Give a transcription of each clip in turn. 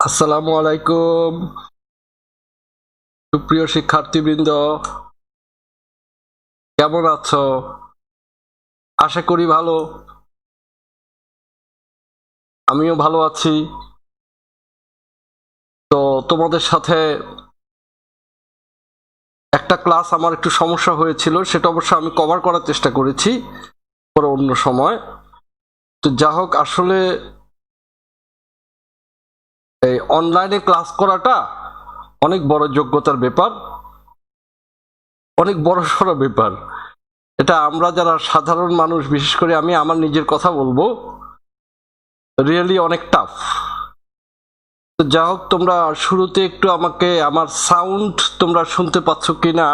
আসসালামু আলাইকুম সুপ্রিয় শিক্ষার্থীবৃন্দ, কেমন আছো? আশা করি ভালো। আমিও ভালো আছি। তো তোমাদের সাথে একটা ক্লাস আমার একটু সমস্যা হয়েছিল, সেটা অবশ্য আমি কভার করার চেষ্টা করেছি পরে অন্য সময়। তো যা হোক, আসলে এই অনলাইনে ক্লাস করাটা অনেক বড় যোগ্যতার ব্যাপার, অনেক বড় সড়ো ব্যাপার। এটা আমরা যারা সাধারণ মানুষ, বিশেষ করে আমি আমার নিজের কথা বলবো, রিয়েলি অনেক টাফ। তো যা হোক, তোমরা শুরুতে একটু আমাকে আমার সাউন্ড তোমরা শুনতে পাচ্ছ কিনা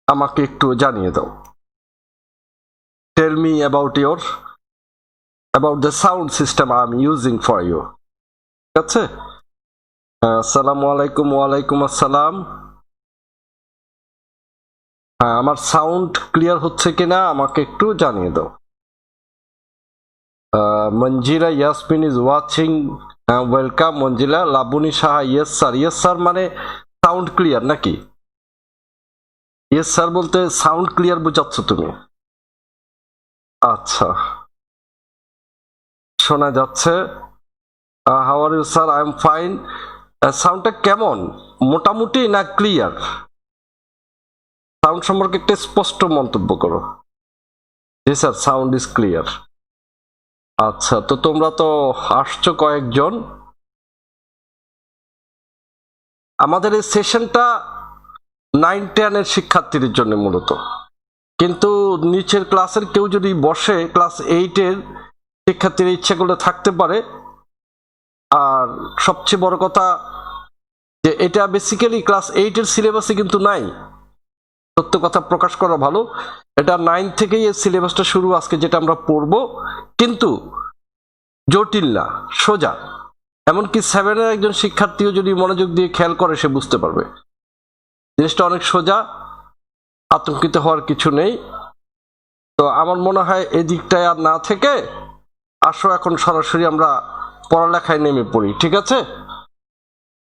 আমাকে একটু জানিয়ে দাও। Tell me about the sound system I'm using for you. ঠিক আছে? আসসালামু আলাইকুম। ওয়ালাইকুম আসসালাম। হ্যাঁ, আমার সাউন্ড ক্লিয়ার হচ্ছে কিনা আমাকে একটু জানিয়ে দাও। Manjira Yasmin is watching. Welcome Manjila. Labuni Saha, yes sir. Yes sir মানে সাউন্ড ক্লিয়ার নাকি? ইয়েস স্যার বলতে সাউন্ড ক্লিয়ার বোঝাচ্ছ তুমি? আচ্ছা, শোনা যাচ্ছে। How are you sir? I am fine. সাউন্ডটা কেমন, মোটামুটি না ক্লিয়ার? সাউন্ড সম্পর্কে একটা স্পষ্ট মন্তব্য করো। জি স্যার, সাউন্ড ইজ ক্লিয়ার। আচ্ছা, তো তোমরা তো আসছো কয়েকজন। আমাদের এই সেশনটা 9-10 এর শিক্ষার্থীদের জন্য মূলত, কিন্তু নিচের ক্লাসের কেউ যদি বসে, ক্লাস 8 এর শিক্ষার্থীর ইচ্ছা করলে থাকতে পারে। আর সবচেয়ে বড় কথা যে এটা বেসিক্যালি ক্লাস 8 এর সিলেবাসে কিন্তু নাই। সত্য কথা প্রকাশ করা ভালো, এটা 9 থেকেই এই সিলেবাসটা শুরু, আজকে যেটা আমরা পড়বো। কিন্তু জটিল না, সোজা। এমনকি 7 এর একজন শিক্ষার্থীও যদি মনোযোগ দিয়ে খেয়াল করে সে বুঝতে পারবে জিনিসটা অনেক সোজা, আতঙ্কিত হওয়ার কিছু নেই। তো আমার মনে হয় এদিকটায় আর না থেকে আসো এখন সরাসরি আমরা পড়ালেখায় নেমে পড়ি, ঠিক আছে?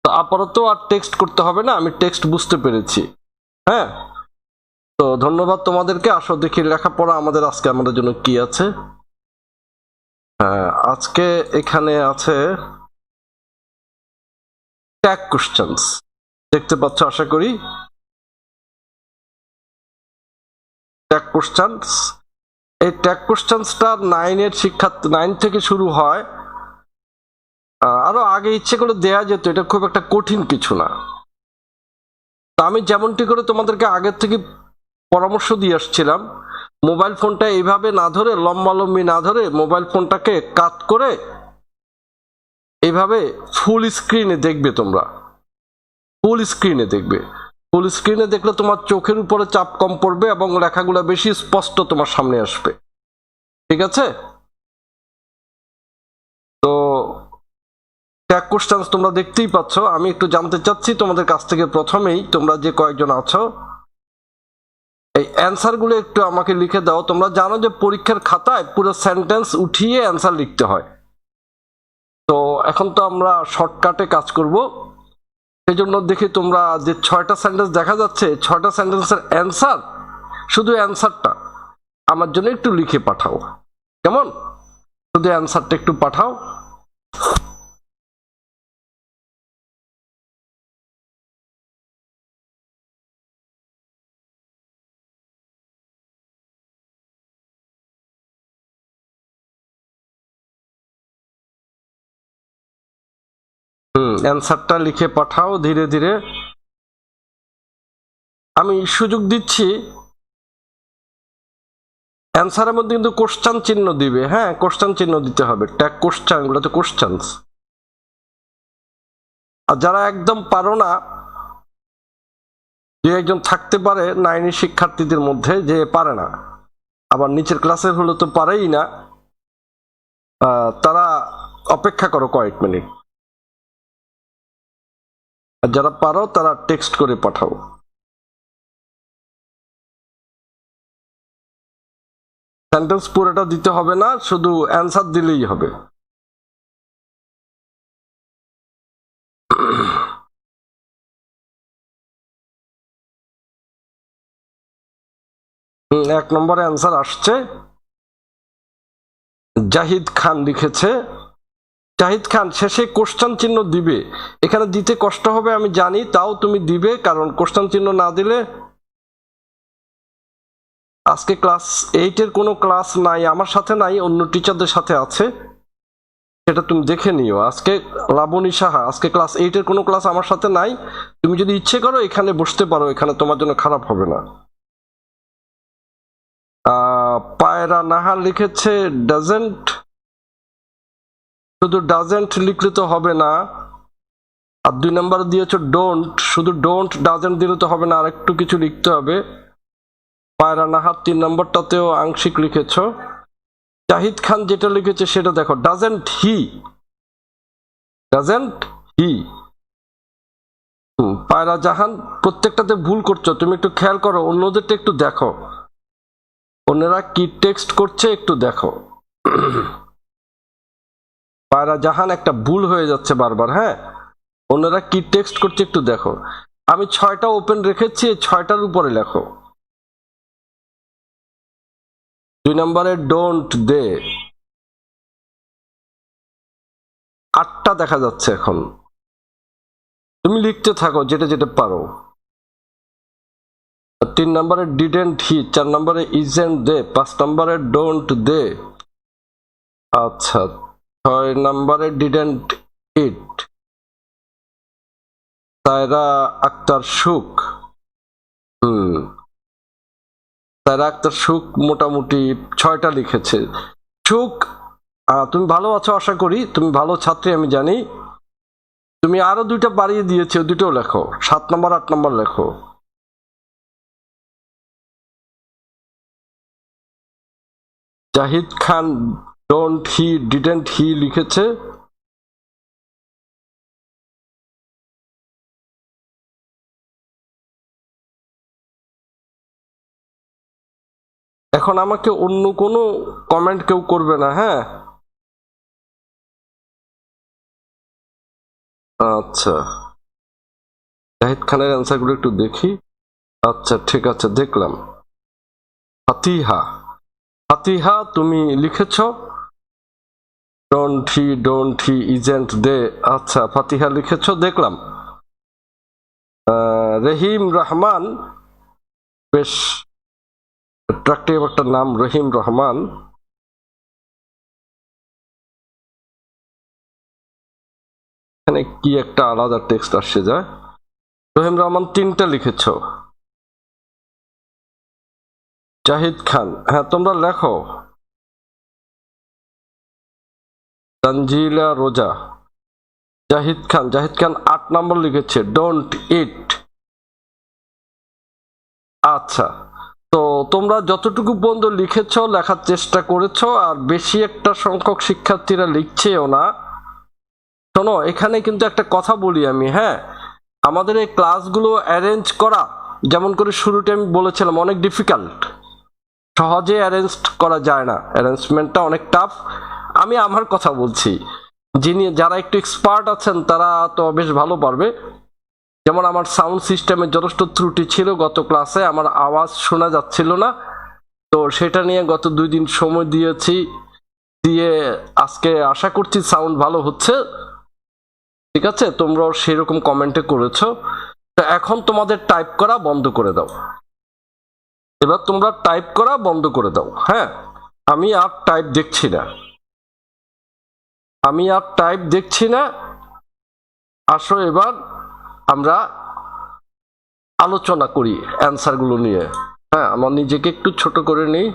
তো আপাতত আর টেক্সট করতে হবে না, আমি টেক্সট বুঝতে পেরেছি। হ্যাঁ, তো ধন্যবাদ তোমাদেরকে। আসো দেখি লেখাপড়া আমাদের আজকে আমাদের জন্য কি আছে। হ্যাঁ, আজকে এখানে আছে ট্যাগ কোশ্চেনস, দেখতে পাচ্ছ আশা করি। ট্যাগ কোশ্চেনস, এই ট্যাগ কোশ্চেনসটা 9 থেকে শুরু হয়। আরো আগে ইচ্ছে করে দেয়া যেত, এটা খুব একটা কঠিন কিছু না। আমি যেমনটি করে তোমাদেরকে আগের থেকে পরামর্শ দিয়ে আসছিলাম, মোবাইল ফোনটা এইভাবে না ধরে, লম্বালম্বি না ধরে, মোবাইল ফোনটাকে কাত করে এইভাবে ফুল স্ক্রিনে দেখবে। তোমরা ফুল স্ক্রিনে দেখবে। ফুল স্ক্রিনে দেখলে তোমার চোখের উপরে চাপ কম পড়বে এবং লেখাগুলো বেশি স্পষ্ট তোমার সামনে আসবে, ঠিক আছে? তো ট্যাগ কোশ্চেনস তোমরা দেখতেই পাচ্ছ। আমি একটু জানতে চাচ্ছি তোমাদের কাছ থেকে, প্রথমেই তোমরা যে কয়েকজন আছো এই অ্যান্সার গুলো একটু আমাকে লিখে দাও। তোমরা জানো যে পরীক্ষার খাতায় পুরো সেন্টেন্স উঠিয়ে অ্যান্সার লিখতে হয়। তো এখন তো আমরা শর্টকাটে কাজ করব, সেই জন্য দেখি তোমরা যে 6টা সেন্টেন্স দেখা যাচ্ছে, 6টা সেন্টেন্সের অ্যান্সার, শুধু অ্যান্সারটা আমার জন্য একটু লিখে পাঠাও, কেমন? শুধু অ্যান্সারটা একটু পাঠাও। অ্যান্সারটা লিখে পাঠাও ধীরে ধীরে। আমি সুযোগ দিচ্ছি, অ্যান্সারের মধ্যে কিন্তু কোশ্চেন চিহ্ন দিবে। হ্যাঁ, কোশ্চেন চিহ্ন দিতে হবে। ট্যাগ কোশ্চেন, এগুলো তো কোশ্চেনস। আর যারা একদম পারো না, যে একজন থাকতে পারে 9 শিক্ষার্থীদের মধ্যে যে পারে না, আবার নিচের ক্লাসের হলে তো পারেই না, তারা অপেক্ষা করো কয়েক মিনিট। আর যারা পারো তারা টেক্সট করে পাঠাও। সেন্টেন্স পুরোটা দিতে হবে না, শুধু অ্যান্সার দিলেই হবে। এক নম্বরে অ্যান্সার আসছে, জাহিদ খান লিখেছে। জাহিদ খান শেষে কোশ্চেন চিহ্ন দিবে, এখানে দিতে কষ্ট হবে আমি জানি, তাও তুমি দিবে, কারণ কোশ্চেন চিহ্ন না দিলে আজকে ক্লাস 8 এর কোনো ক্লাস নাই, আমার সাথে নাই, অন্য টিচারদের সাথে আছে, সেটা তুমি দেখে নিও। আজকে লাবণী সাহা, আজকে ক্লাস 8 এর কোনো ক্লাস আমার সাথে নাই, তুমি যদি ইচ্ছে করো এখানে বসতে পারো, এখানে তোমার জন্য খারাপ হবে না। পায়রা নাহার লিখেছে ডাজেন্ট, শুধু ডাজেন্ট লিখলে তো হবে না, আর 2 নাম্বার দিয়েছো ডোন্ট, শুধু ডোন্ট ডাজেন্ট দিলে তো হবে না, আর একটু কিছু লিখতে হবে। পায়রা নাহার 3 নম্বরটাতেও আংশিক লিখেছ। জাহিদ খান যেটা লিখেছে সেটা দেখো, ডাজেন্ট হি, ডাজেন্ট হি। পায়রা জাহান প্রত্যেকটাতে ভুল করছো, তুমি একটু খেয়াল করো, অন্যদেরটা একটু দেখো, অন্যরা কি টেক্সট করছে একটু দেখো। পায়রা জাহান একটা ভুল হয়ে যাচ্ছে বারবার, হ্যাঁ, অন্যরা কি টেক্সট করছে একটু দেখো। আমি 6টা ওপেন রেখেছি, 6টার উপরে লেখো। 2 নম্বরে ডোন্ট দে, 8টা দেখা যাচ্ছে এখন, তুমি লিখতে থাকো যেটা যেটা পারো। 3 নম্বরে ডিডেন্ট হি, 4 নম্বরে ইজেন্ট দে, 5 নম্বরে ডোন্ট দে, আচ্ছা 6 নম্বরে ডিডেন্ট ইট। সায়রা আক্তার সুখ, সায়রা আক্তার সুখ মোটামুটি 6টা লিখেছে। সুখ, তুমি ভালো আছো আশা করি, তুমি ভালো ছাত্রী আমি জানি, তুমি আরো 2টা বাড়িয়ে দিয়েছো, 2টাও লেখো, 7 নম্বর 8 নম্বর লেখো। জাহিদ খান ডোন্ট হি ডিডেন্ট হি লিখেছে। এখন আমাকে অন্য কোনো কমেন্ট কেউ করবে না, হ্যাঁ? আচ্ছা, জাহিদ খানের অ্যান্সারগুলো একটু দেখি। আচ্ছা ঠিক আছে, দেখলাম। ফাতিহা, ফাতিহা তুমি লিখেছ ডোন্ট হি ইজেন্ট দে, আচ্ছা ফাতিহা লিখেছ, দেখলাম। রহিম রহমান, বেশ অ্যাট্রাকটিভ একটা নাম, রহিম রহমান। এখানে কি একটা আলাদা টেক্সট আসছে যায়। রহিম রহমান 3টা লিখেছ। জাহিদ খান, হ্যাঁ তোমরা লেখো। তানজিলা রোজা, জাহিদ খান, জাহিদ খান 8 নম্বর লিখেছে ডোন্ট ইট। আচ্ছা, তো তোমরা যতটুকু পর্যন্ত লিখেছ, লেখার চেষ্টা করেছো, আর বেশি একটা সংখ্যক শিক্ষার্থীরা লিখছেও না। শোনো, এখানে কিন্তু একটা কথা বলি আমি, হ্যাঁ, আমাদের এই ক্লাসগুলো অ্যারেঞ্জ করা, যেমন করে শুরুতে আমি বলেছিলাম, অনেক ডিফিকাল্ট, সহজে অ্যারেঞ্জ করা যায় না, অ্যারেঞ্জমেন্টটা অনেক টাফ। আমি আমার কথা বলছি, যারা একটু এক্সপার্ট আছেন তারা তো বেশ ভালো পারবে। যেমন আমার সাউন্ড সিস্টেমে যথেষ্ট ত্রুটি ছিল গত ক্লাসে, আমার আওয়াজ শোনা যাচ্ছিল না, তো সেটা নিয়ে গত 2 দিন সময় দিয়েছি, দিয়ে আজকে আশা করছি সাউন্ড ভালো হচ্ছে। ঠিক আছে, তোমরাও সেরকম কমেন্টে করেছো। তো এখন তোমাদের টাইপ করা বন্ধ করে দাও, এবার তোমরা টাইপ করা বন্ধ করে দাও, হ্যাঁ? আমি আর টাইপ দেখছি না, আমি আর টাইপ দেখছি না। আসো এবার আমরা আলোচনা করি অ্যান্সারগুলো নিয়ে। হ্যাঁ, আমার নিজেকে একটু ছোট করে নিই।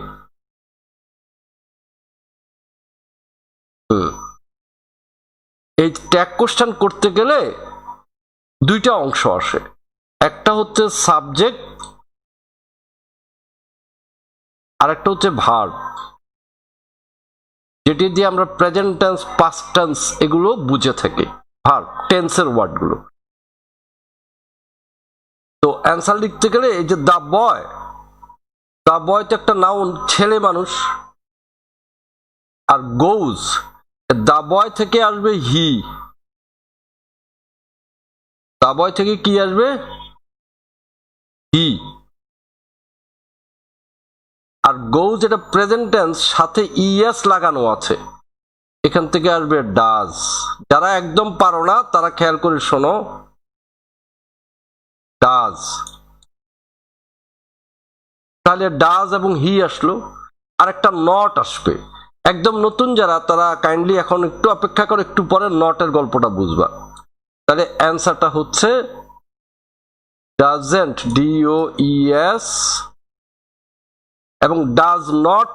এই ট্যাগ কোশ্চেন করতে গেলে 2টা অংশ আসে, একটা হচ্ছে সাবজেক্ট, আর একটা হচ্ছে ভার্ব, যেটি দিয়ে আমরা প্রেজেন্ট টেন্স, পাস্ট টেন্স এগুলো বুঝে থাকি, ভার্ব টেন্সের ওয়ার্ডগুলো। তো অ্যান্সার লিখতে গেলে এই যে দা বয় তো একটা নাউন, ছেলে মানুষ, আর গোজ, দা বয় থেকে আসবে হি, দা বয় থেকে কি আসবে? হি। গোজ এটা প্রেজেন্ট টেন্স, সাথে ইএস লাগানো আছে, এখান থেকে আসবে ডাজ। যারা একদম পারো না তারা খেয়াল করে শোনো, ডাজ, তাহলে ডাজ এবং হি আসলো, আর একটা নট আসবে। একদম নতুন যারা তারা কাইন্ডলি এখন একটু অপেক্ষা করে, একটু পরে নটের গল্পটা বুঝবা। তাহলে অ্যান্সারটা হচ্ছে ডাজেন্ট, DOES, এবং ডাজ নট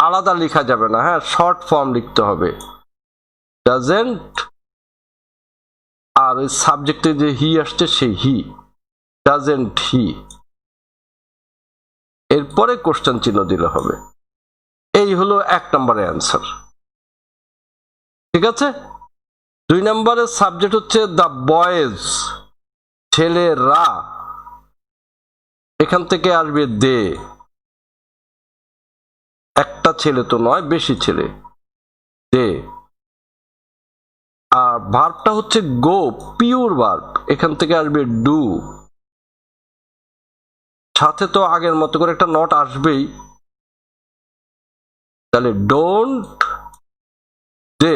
আলাদা লেখা যাবে না, হ্যাঁ, শর্ট ফর্ম লিখতে হবে, ডাজেন্ট, আর ওই সাবজেক্টে যে হি আসছে সেই হি, ডাজেন্ট হি, এরপরে কোশ্চেন চিহ্ন দিলে হবে। এই হলো 1 নম্বরের অ্যান্সার। ঠিক আছে, 2 নম্বরের সাবজেক্ট হচ্ছে দ্য বয়েজ, ছেলেরা, এখান থেকে আসবে দে, একটা ছেলে তো নয়, বেশি ছেলে, দে। আর ভার্বটা হচ্ছে গো, পিওর ভার্ব, এখান থেকে আসবে ডু, সাথে তো আগের মতো করে একটা নট আসবেই, তাহলে ডোন্ট, দে,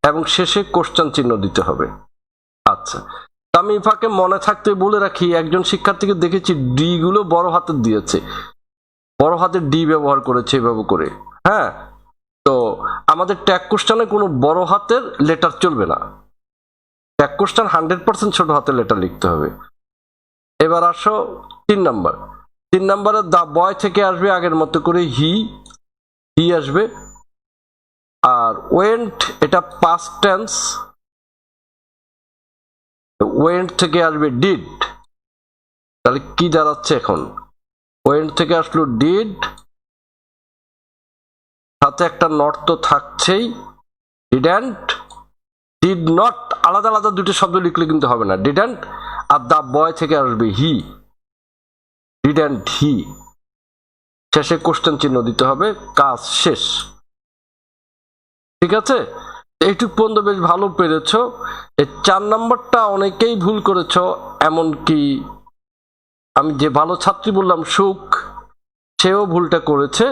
এবং শেষে কোশ্চেন চিহ্ন দিতে হবে। আচ্ছা, আমি ফাঁকে মনে থাকতে বলে রাখি, একজন শিক্ষার্থীকে দেখেছি ডি গুলো বড় হাতের দিয়েছে, বড় হাতের ডি ব্যবহার করেছে এভাবে করে, হ্যাঁ। তো আমাদের ট্যাগ কোশ্চেনে কোনো বড় হাতের লেটার চলবে না, ট্যাগ কোশ্চেন 100% ছোট হাতের লেটার লিখতে হবে। এবার আসো 3 নম্বর। 3 নম্বরে দা বয় থেকে আসবে আগের মতো করে হি, হি আসবে। আর ওয়েন্ট এটা পাস্ট টেন্স, ওয়েন্ট থেকে আসবে ডিড, তাহলে কি দাঁড়াচ্ছে এখন, ওয়েন্ট থেকে আসলো ডিড, সাথে একটা নট তো থাকছেই, ডিডন্ট, ডিড নট, আলাদা আলাদা দুটো শব্দ লিখলে কিন্তু হবে না, ডিডন্ট, আর দা বয় থেকে আসবে হি, ডিডন্ট হি, শেষে কোশ্চেন চিহ্ন দিতে হবে, কাজ শেষ। ঠিক আছে, এইটুক পর্যন্ত বেশ ভালো পেরেছ। এই 4 নম্বরটা অনেকেই ভুল করেছ, এমনকি আমি যে ভালো ছাত্রী বললাম সুখ, সেও ভুলটা করেছে।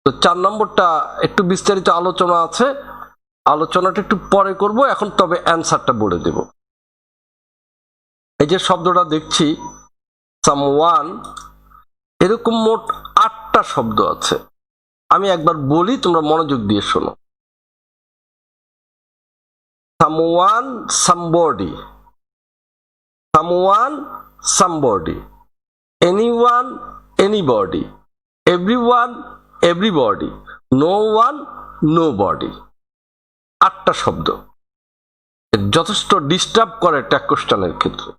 তো 4 নম্বরটা একটু বিস্তারিত আলোচনা আছে, আলোচনাটা একটু পরে করব, এখন তবে অ্যান্সারটা বলে দেব। এই যে শব্দটা দেখছি সামওয়ান, এরকম মোট 8টা শব্দ আছে। আমি একবার বলি, তোমরা মনোযোগ দিয়ে শোনো। someone, somebody, someone, somebody, anyone, anybody, everyone, everybody, no one, nobody। 8টা শব্দ, যথেষ্ট ডিস্টার্ব করে ট্যাগ কোশ্চেনের ক্ষেত্রে।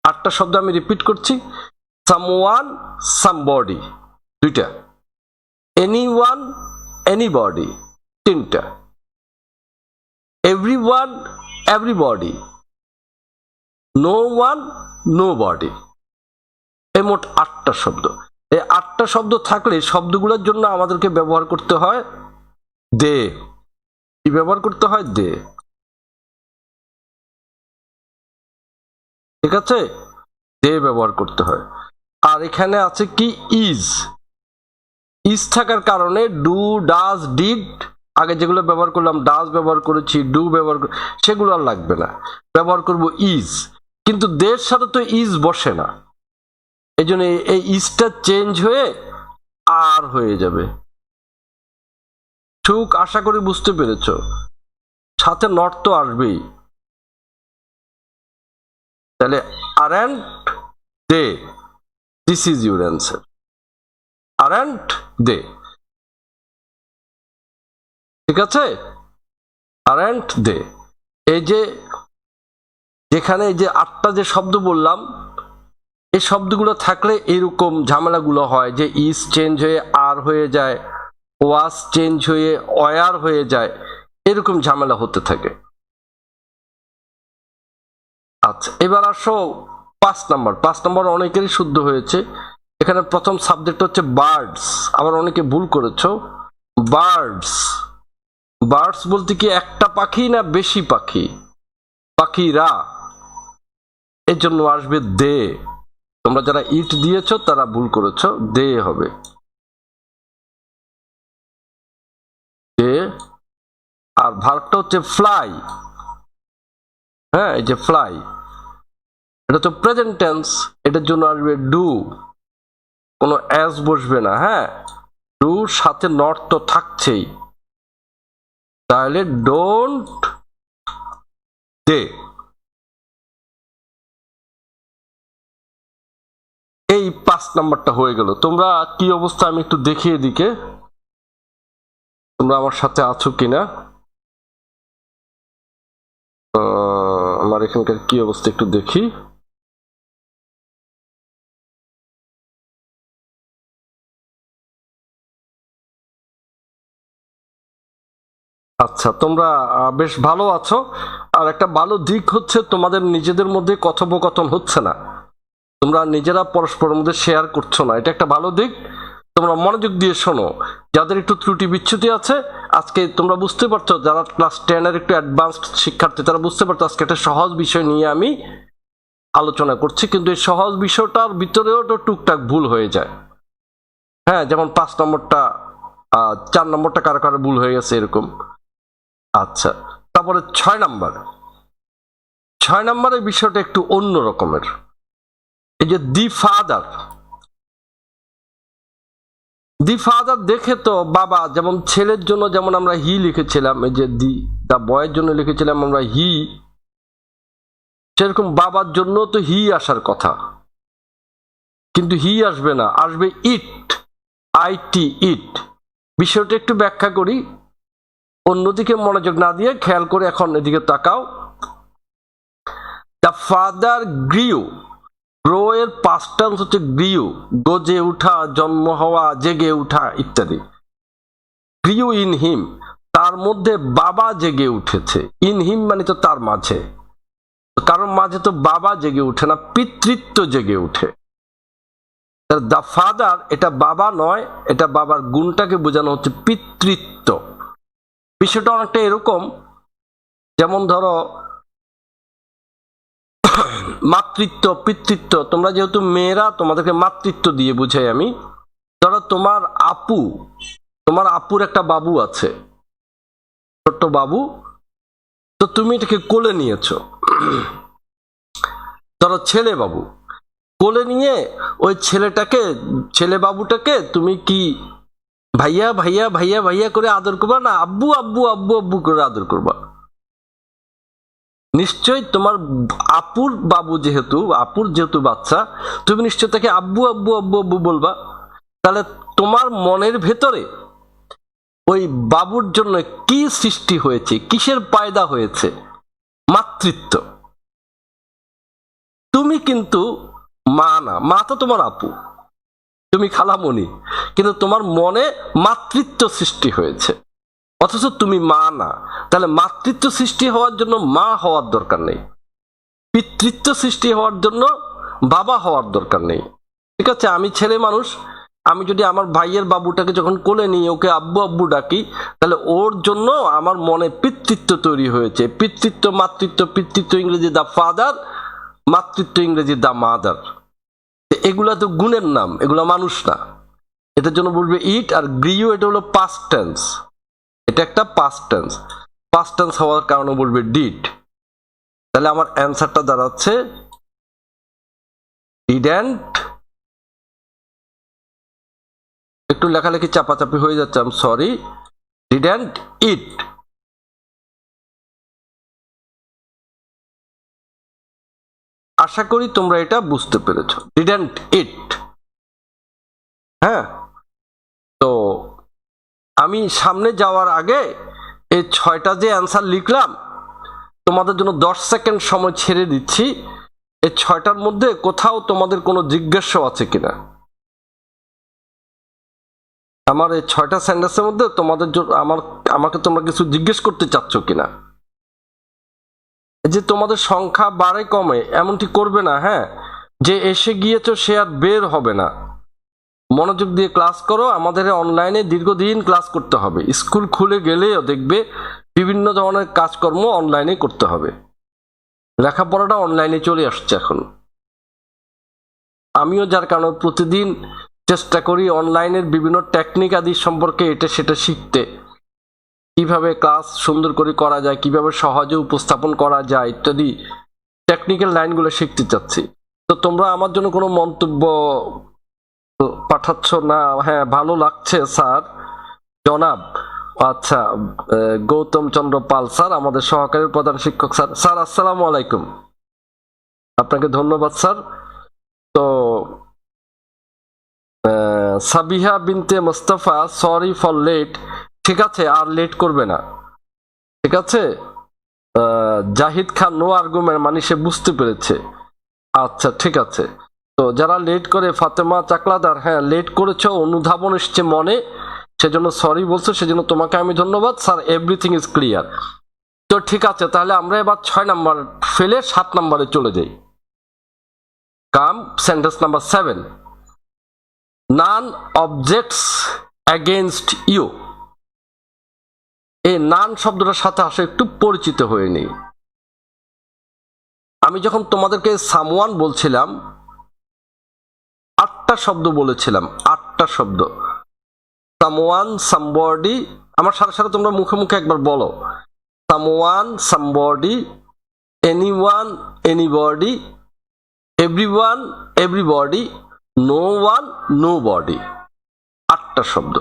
8টা শব্দ আমি রিপিট করছি, someone, somebody 2টা, anyone, anybody 3টা, everyone, everybody, no one, nobody। এই মোট 8টা শব্দ। এই 8টা শব্দ থাকলে শব্দগুলোর জন্য আমাদেরকে ব্যবহার করতে হয় দে। কি ব্যবহার করতে হয়? দে। ঠিক আছে, দে ব্যবহার করতে হয়। আর এখানে আছে কি ইজ, ইজ থাকার কারণে ডু, ডাজ, ডিড, আগে যেগুলো ব্যবহার করলাম, ডাজ ব্যবহার করেছি, ডু ব্যবহার, সেগুলো আর লাগবে না, ব্যবহার করব ইজ। কিন্তু দের সাথে তো ইজ বসে না, এই জন্য এই ইজটা চেঞ্জ হয়ে আর হয়ে যাবে। সুখ, আশা করি বুঝতে পেরেছ, সাথে নট তো আসবেই। তাহলে aren't they, this is your answer, aren't they. ঠিক আছে, আরেন্ট দে। এই যে যেখানে এই যে 8টা যে শব্দ বললাম, এই শব্দগুলো থাকলে এরকম ঝামেলাগুলো হয় যে ইজ চেঞ্জ হয়ে আর হয়ে যায়, ওয়াজ চেঞ্জ হয়ে ওয়ার হয়ে যায়, এরকম ঝামেলা হতে থাকে। আচ্ছা, এবার আসো 5 নাম্বার। 5 নাম্বার অনেকেরই শুদ্ধ হয়েছে। এখানে প্রথম সাবজেক্ট হচ্ছে বার্ডস, আবার অনেকে ভুল করেছো। বার্ডস, বার্ডস বলতে কি একটা পাখি না বেশি পাখি? পাখিরা, এর জন্য আসবে দে। তোমরা যারা ইট দিয়েছো তারা ভুল করেছো, দে হবে। ডে, আর ভার্বটা হচ্ছে ফ্লাই। হ্যাঁ, এই যে ফ্লাই, এটা তো প্রেজেন্ট টেন্স, এটার জন্য আসবে ডু, কোনো অ্যাজ বসবে না। হ্যাঁ, ডু সাথে নট তো থাকছেই, তাহলে ডোন্ট দে। এই 5 নাম্বারটা হয়ে গেল। তোমরা কি অবস্থা আমি একটু দেখি এদিকে, তোমরা আমার সাথে আছো কিনা, আমার এখানকার কি অবস্থা একটু দেখি। আচ্ছা, তোমরা বেশ ভালো আছো। আর একটা ভালো দিক হচ্ছে তোমাদের নিজেদের মধ্যে কথোপকথন হচ্ছে না, তোমরা নিজেরা পরস্পরের মধ্যে শেয়ার করছো না, এটা একটা ভালো দিক। তোমরা মনোযোগ দিয়ে শোনো, যাদের একটু ত্রুটি বিচ্যুতি আছে আজকে তোমরা বুঝতে পারছো, যারা ক্লাস 10 এর একটু অ্যাডভান্সড শিক্ষার্থী তারা বুঝতে পারছো আজকে একটা সহজ বিষয় নিয়ে আমি আলোচনা করছি, কিন্তু এই সহজ বিষয়টার ভিতরেও তো টুকটাক ভুল হয়ে যায়। হ্যাঁ, যেমন 5 নম্বরটা 4 নম্বরটা কারো কারো ভুল হয়ে গেছে এরকম। আচ্ছা, তারপরে 6 নম্বরের বিষয়টা একটু অন্য রকমের। এই যে দি ফাদার দেখে তো বাবা, যেমন ছেলের জন্য যেমন আমরা হি লিখেছিলাম, এই যে দা বয়ের জন্য লিখেছিলাম আমরা হি, সেরকম বাবার জন্য তো হি আসার কথা, কিন্তু হি আসবে না, আসবে ইট, আইটি, ইট। বিষয়টা একটু ব্যাখ্যা করি, অন্যদিকে মনোযোগ না দিয়ে খেয়াল করে এখন এদিকে তাকাও। দ্য ফাদার গ্রিউ, গ্রো এর পাস্ট টেন্স হচ্ছে গ্রিউ, গজে উঠা, জন্ম হওয়া, জেগে উঠা ইত্যাদি। গ্রিউ ইন হিম, তার মধ্যে বাবা জেগে উঠেছে। ইন হিম মানে তো তার মাঝে, কারণ মাঝে তো বাবা জেগে উঠে না, পিতৃত্ব জেগে উঠে। দ্য ফাদার এটা বাবা নয়, এটা বাবার গুণটাকে বোঝানো হচ্ছে, পিতৃত্ব। বিষয়টা অনেকটা এরকম, যেমন ধরো মাতৃত্ব, পিতৃত্ব, তোমরা যেহেতু মেয়েরা তোমাদেরকে মাতৃত্ব দিয়ে বুঝাই আমি। ধরো তোমার আপুর একটা বাবু আছে, ছোট্ট বাবু, তো তুমি এটাকে কোলে নিয়েছো। ধরো ছেলে বাবু, কোলে নিয়ে ওই ছেলে বাবুটাকে তুমি কি ভাইয়া ভাইয়া ভাইয়া ভাইয়া করে আদর করবা, না আব্বু আব্বু আব্বু আব্বু করে আদর করবা? নিশ্চয় তোমার আপুর যেহেতু বাচ্চা, তুমি নিশ্চয় তাকে আব্বু আব্বু আব্বু আব্বু বলবা। তাহলে তোমার মনের ভেতরে ওই বাবুর জন্য কি সৃষ্টি হয়েছে, কিসের পায়দা হয়েছে? মাতৃত্ব। তুমি কিন্তু মা না, মা তো তোমার আপু, তুমি খালামণি, কিন্তু তোমার মনে মাতৃত্ব সৃষ্টি হয়েছে, অথচ তুমি মা না। তাহলে মাতৃত্ব সৃষ্টি হওয়ার জন্য মা হওয়ার দরকার নেই, পিতৃত্ব সৃষ্টি হওয়ার জন্য বাবা হওয়ার দরকার নেই। ঠিক আছে, আমি ছেলে মানুষ, আমি যদি আমার ভাইয়ের বাবুটাকে যখন কোলে নিয়ে ওকে আব্বু আব্বু ডাকি, তাহলে ওর জন্য আমার মনে পিতৃত্ব তৈরি হয়েছে। পিতৃত্ব, মাতৃত্ব, পিতৃত্ব ইংরেজি দা ফাদার, মাতৃত্ব ইংরেজি দা মাদার। এগুলা তো গুণের নাম, এগুলা মানুষ না। এটার জন্য বলবে ইট। আর গ্রিউ এটা হলো পাস্ট টেন্স, এটা একটা পাস্ট টেন্স হওয়ার কারণে বলবে ডিড। তাহলে আমার অ্যান্সারটা দাঁড়াচ্ছে ডিডন্ট, একটু লেখালেখি চাপাচাপি হয়ে যাচ্ছে, আই এম সরি, ডিডন্ট ইট। আশা করি তোমরা এটা বুঝতে পেরেছো, ডিডন্ট ইট। হ্যাঁ, তো আমি সামনে যাওয়ার আগে এই 6টা যে অ্যান্সার লিখলাম তোমাদের জন্য 10 সেকেন্ড সময় ছেড়ে দিচ্ছি। এই 6টার মধ্যে কোথাও তোমাদের কোনো জিজ্ঞাসা আছে কিনা? আমার এই 6টা সেন্টেন্সের মধ্যে তোমাদের আমাকে তোমরা কিছু জিজ্ঞেস করতে চাচ্ছ কিনা? যে তোমাদের সংখ্যা বাড়ে কমে এমনটি করবে না। হ্যাঁ, যে এসে গিয়েছো সে আর বের হবে না, মনোযোগ দিয়ে ক্লাস করো। আমাদের অনলাইনে দীর্ঘদিন ক্লাস করতে হবে, স্কুল খুলে গেলেও দেখবে বিভিন্ন ধরনের কাজকর্ম অনলাইনে করতে হবে, লেখাপড়াটা অনলাইনে চলে আসছে এখন। আমিও যার কারণে প্রতিদিন চেষ্টা করি অনলাইনের বিভিন্ন টেকনিক আদি সম্পর্কে এটা সেটা শিখতে, কিভাবে ক্লাস সুন্দর করে করা যায়, কিভাবে সহজে উপস্থাপন করা যায় ইত্যাদি টেকনিক্যাল লাইনগুলো শিখতে চাচ্ছি। তো তোমরা আমার জন্য কোনো মন্তব্য পাঠাচ্ছ না? হ্যাঁ, ভালো লাগছে স্যার। জনাব, আচ্ছা, গৌতম চন্দ্র পাল স্যার, আমাদের সহকারী প্রধান শিক্ষক স্যার। স্যার আসসালামু আলাইকুম, আপনাকে ধন্যবাদ স্যার। তো সাবিহা বিনতে মোস্তফা, সরি ফর লেট। ঠিক আছে, আর লেট করবে না, ঠিক আছে। জাহিদ খান, নো আর্গুমেন্ট, মানে সে বুঝতে পেরেছে। আচ্ছা ঠিক আছে। তো যারা লেট করে, ফাতেমা চাকলাদার, হ্যাঁ লেট করেছো, অনুধাবন এসছে মনে, সেজন্য সরি বলছো, সেজন্য তোমাকে আমি ধন্যবাদ স্যার। Everything is clear. তো ঠিক আছে, তাহলে আমরা এবার 6 নাম্বার ফেলে 7 নাম্বারে চলে যাই। Come sentence number 7, none objects against you. এই নান শব্দটার সাথে আসে একটু পরিচিত হয়ে নেই। আমি যখন তোমাদেরকে সামওয়ান বলছিলাম 8টা শব্দ বলেছিলাম, 8টা শব্দ। সামওয়ান, সামবডি, আমার সাথে সাথে তোমরা মুখে মুখে একবার বলো, someone, somebody, anyone, anybody, everyone, everybody, no one, nobody. 8টা শব্দ।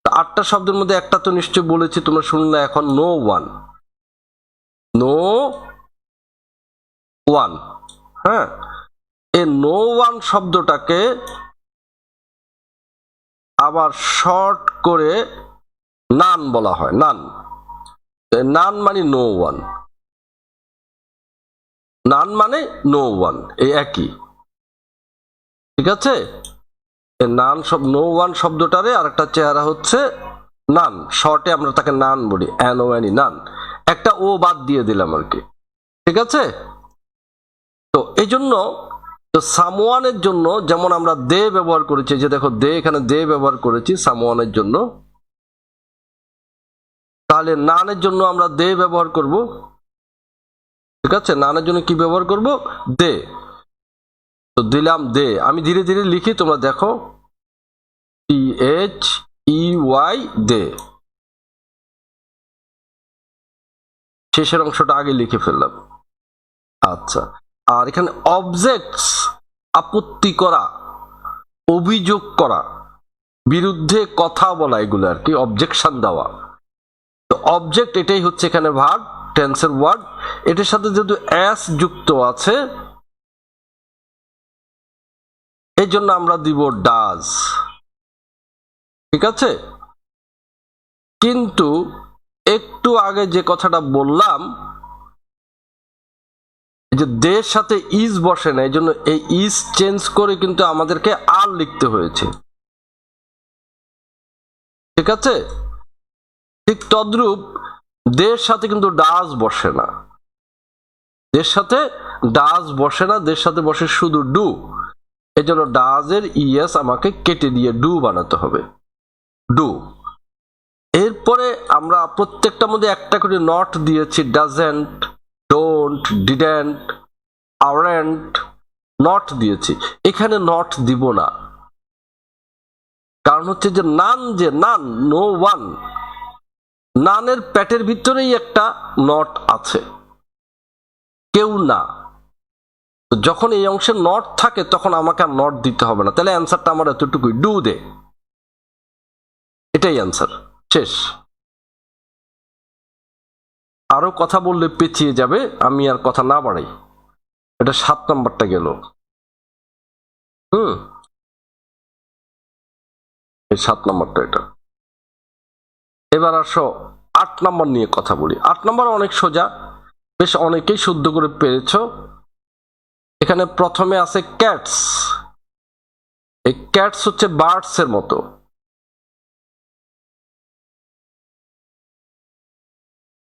8টা শব্দের মধ্যে একটা তো নিশ্চয় বলেছি, তোমরা শুনলে এখন, নো ওয়ান। নো ওয়ান, হ্যাঁ। এই নো ওয়ান শব্দটাকে আবার শর্ট করে নান বলা হয়, নান। নান মানে নো ওয়ান, নান মানে নো ওয়ান, এই একই, ঠিক আছে। নান নো ওয়ান শব্দটারে আর একটা চেহারা হচ্ছে নান, শর্টে আমরা তাকে নান বলি, NON, নান। একটা ও বাদ দিয়ে দিলাম আর কি, ঠিক আছে। তো এই জন্য তো সামওয়ানের জন্য যেমন আমরা দে ব্যবহার করেছি, যে দেখো দে, এখানে দে ব্যবহার করেছি সামওয়ানের জন্য, তাহলে নানের জন্য আমরা দে ব্যবহার করব, ঠিক আছে। নানের জন্য কি ব্যবহার করব? দে। তো দিলাম দে। আমি ধীরে ধীরে লিখি, তোমরা দেখো, THEY, দে। শেষের অংশটা আগে লিখে ফেললাম। আচ্ছা, আর এখানে অবজেক্টস, আপত্তি করা, অভিযোগ করা, বিরুদ্ধে কথা বলা, এগুলো আর কি, অবজেকশন দেওয়া। তো অবজেক্ট এটাই হচ্ছে এখানে ভার্ব, টেন্সের ওয়ার্ড। এটার সাথে যেহেতু এস যুক্ত আছে, এই জন্য আমরা দিব ডাজ, ঠিক আছে। কিন্তু একটু আগে যে কথাটা বললাম, যে দের সাথে ইজ বসে না, এই জন্য এই ইজ চেঞ্জ করে কিন্তু আমাদেরকে আর লিখতে হয়েছে, ঠিক আছে। ঠিক তদ্রূপ দের সাথে কিন্তু ডাজ বসে না, দের সাথে ডাজ বসে না, দের সাথে বসে শুধু ডু। এই জন্য ডাজের ইএস আমাকে কেটে দিয়ে ডু বানাতে হবে, ডু। এরপরে আমরা প্রত্যেকটার মধ্যে একটা করে নট দিয়েছি, doesn't, don't, didn't, aren't, not দিয়েছি। এখানে নট দিব না, কারণ হচ্ছে যে নান, যে নান, নো ওয়ান, নানের পেটের ভিতরেই একটা নট আছে, কেউ না। যখন এই অংশে নট থাকে তখন আমাকে আর নট দিতে হবে না, তাহলে অ্যান্সারটা আমার এতটুকুই, ডু দে, এটাই অ্যান্সার, শেষ। আরো কথা বললে পেঁচিয়ে যাবে, আমি আর কথা না বাড়াই। এটা 7 নাম্বারটা গেল। এই 7 নাম্বারটা এটা। এবার আসো 8 নাম্বার নিয়ে কথা বলি। 8 নাম্বার অনেক সোজা, বেশ অনেকেই শুদ্ধ করে পেরেছ। এখানে প্রথমে আছে ক্যাটস। এই ক্যাটস হচ্ছে বার্ডস এর মতো,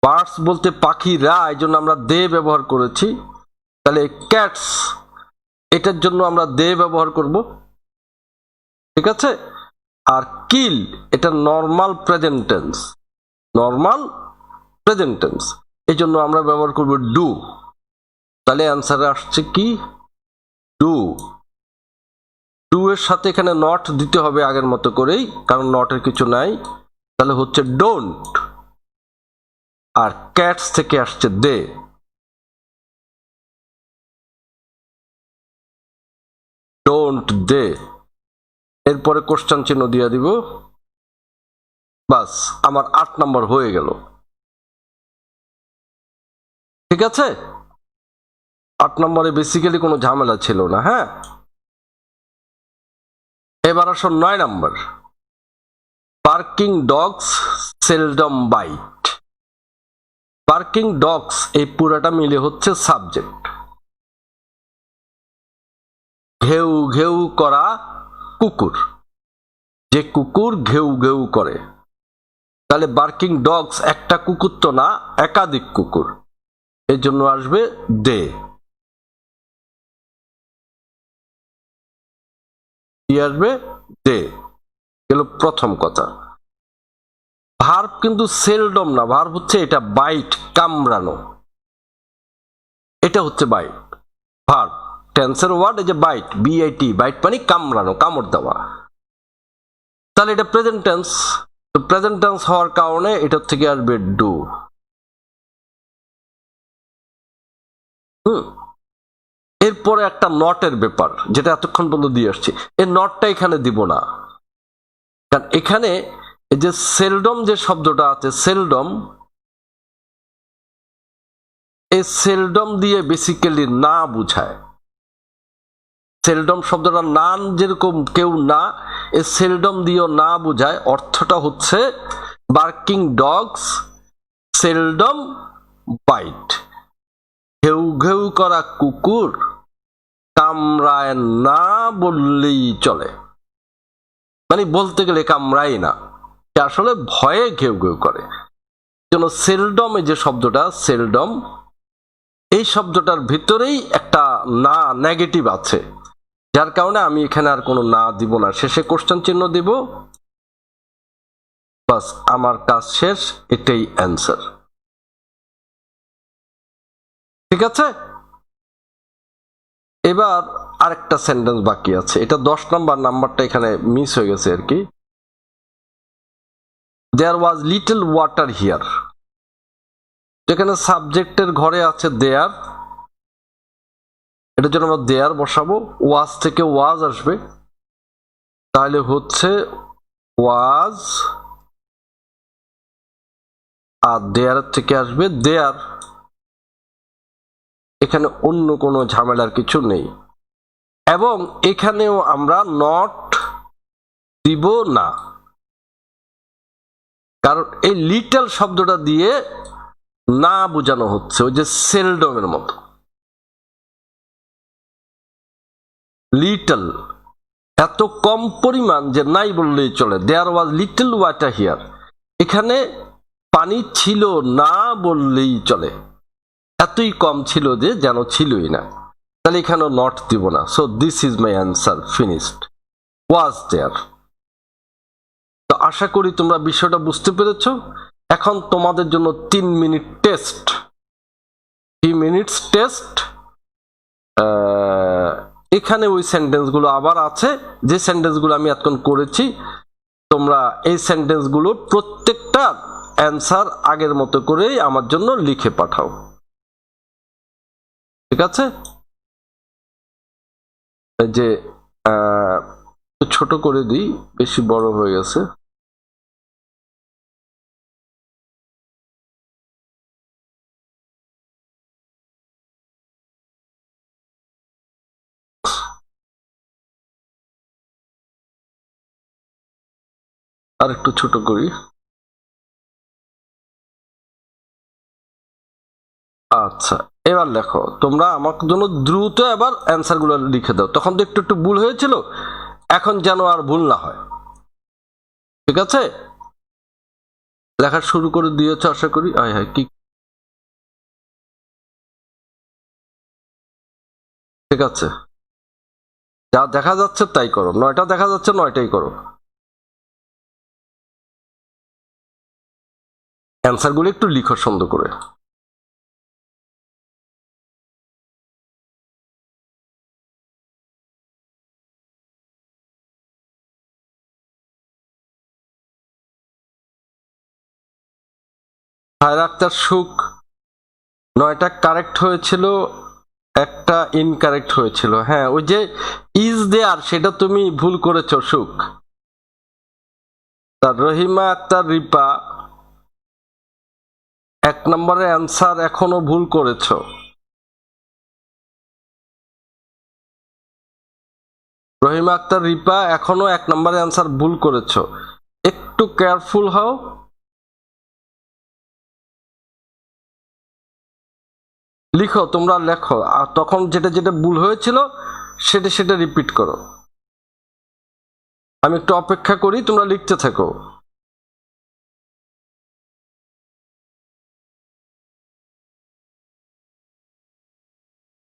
বার্ডস বলতে পাখিরা, এই জন্য আমরা দে ব্যবহার করেছি। তাহলে ক্যাটস, এটার জন্য আমরা দে ব্যবহার করব, ঠিক আছে। আর কিল, এটা normal present tense, normal present tense, এই জন্য আমরা ব্যবহার করব ডু। তাহলে অ্যান্সারে আসছে কি? ডু। ডু এর সাথে এখানে নট দিতে হবে আগের মতো করেই, কারণ নটের কিছু নাই। তাহলে হচ্ছে ডোন্ট, আর ক্যাটস থেকে আসছে দে। ডোন্ট দে, এরপরে কোশ্চেন চিহ্ন দিয়ে দিব, বাস আমার 8 নম্বর হয়ে গেল। ঠিক আছে, 8 নম্বরে বেসিক্যালি কোনো ঝামেলা ছিল না। হ্যাঁ, এবার আসো 9 নম্বর। Barking dogs seldom bite. Barking dogs এই পুরাটা মিলে হচ্ছে সাবজেক্ট। ঘেউ ঘেউ করা কুকুর, যে কুকুর ঘেউ ঘেউ করে, তাহলে বার্কিং ডগস একটা কুকুর তো না, একাধিক কুকুর, এর জন্য আসবে দে। কি আসবে? দে। গেল প্রথম কথা। ভার্ব কিন্তু সেলডম না, ভার্ব হচ্ছে এটা, বাইট, কামড়ানো, এটা হচ্ছে বাইট। ভার্ব টেন্সের ওয়ার্ড এই যে বাইট, বিআইটি, বাইট মানে কামড়ানো, কামড় দেওয়া। তাহলে এটা প্রেজেন্ট টেন্স, তো প্রেজেন্ট টেন্স হওয়ার কারণে এটা থেকে আসবে ডু। এরপরে একটা নটের ব্যাপার, যেটা এতক্ষণ পর্যন্ত দিয়ে আসছি, এই নটটা এখানে দিব না, কারণ এখানে এই যে সেলডম যে শব্দটা আছে, সেলডম, এই সেলডম দিয়ে বেসিক্যালি না বুঝায়। সেলডম শব্দটা নান যেরকম কেউ না, এই সেলডম দিয়েও না বুঝায়, অর্থটা হচ্ছে বার্কিং ডগস সেলডম বাইট। ঘেউ ঘেউ করা কুকুর কামড়ায় না বললেই চলে, মানে বলতে গেলে কামড়ায় না, আসলে ভয়ে ঘেউ ঘেউ করে। জন্য সেলডম এই যে শব্দটা, সেলডম, এই শব্দটার ভিতরেই একটা না নেগেটিভ আছে, যার কারণে আমি এখানে আর কোনো না দিব না, শেষে কোশ্চেন চিহ্ন দিব, বাস আমার কাজ শেষ, এটাই অ্যান্সার। ঠিক আছে, এবার আরেকটা সেন্টেন্স বাকি আছে, এটা 10 নাম্বারটা এখানে মিস হয়ে গেছে আর কি। দেয়ার ওয়াজ লিটল ওয়াটার হিয়ার, যেখানে সাবজেক্টের ঘরে আছে দেয়ার, এটার জন্য আমরা দেয়ার বসাবো, ওয়াজ থেকে ওয়াজ আসবে, তাহলে হচ্ছে ওয়াজ, আর দেয়ার থেকে আসবে দেয়ার। এখানে অন্য কোনো ঝামেলার কিছু নেই, এবং এখানেও আমরা নট দিব না, কারণ এই লিটল শব্দটা দিয়ে না বোঝানো হচ্ছে, ওই যে সেলডমের মতো। লিটল এত কম পরিমাণ যে নাই বললেই চলে। দেয়ার ওয়াজ লিটল ওয়াটার হিয়ার, এখানে পানি ছিল না বললেই চলে, এতই কম ছিল যে যেন ছিলই না, তাহলে এখানে নট দিব না। So this is my answer, finished, was there. তো আশা করি তোমরা বিষয়টা বুঝতে পেরেছো। এখন তোমাদের জন্য 3 মিনিট টেস্ট, 3 মিনিটস টেস্ট। এখানে ওই সেন্টেন্সগুলো আবার আছে, যে সেন্টেন্সগুলো আমি এতক্ষণ করেছি, তোমরা এই সেন্টেন্সগুলো প্রত্যেকটা অ্যান্সার আগের মতো করেই আমার জন্য লিখে পাঠাও। ঠিক আছে, যে ছোট করে দিই, বেশি বড় হয়ে গেছে। আর একটু ছোট করি। আচ্ছা, এবার লেখো, তোমরা আমার জন্য দ্রুত এবার অ্যান্সার গুলো লিখে দাও, তখন তো একটু একটু ভুল হয়েছিল, এখন যেন আর ভুল না হয়। ঠিক আছে, লেখা শুরু করে দিয়েছো আশা করি। আয় হায়, কি, ঠিক আছে, যা দেখা যাচ্ছে তাই করো, 9টা দেখা যাচ্ছে 9টাই করো, অ্যান্সার গুলো একটু লিখো সুন্দর করে। হায়রা আক্তার সুখ 9টা কারেক্ট হয়েছিল, একটা ইনকারেক্ট হয়েছিল। হ্যাঁ, ওই যে ইজ দেয়ার সেটা তুমি ভুল করেছো সুখ। তার রহিমা আক্তার রিপা 1 নম্বরের অ্যান্সার এখনো ভুল করেছো। রহিমা আক্তার রিপা এখনো 1 নম্বরের অ্যান্সার ভুল করেছো, একটু কেয়ারফুল হও। লিখো, তোমরা লেখো, আর তখন যেটা যেটা ভুল হয়েছিল সেটা সেটা রিপিট করো। আমি একটু অপেক্ষা করি, তোমরা লিখতে থাকো।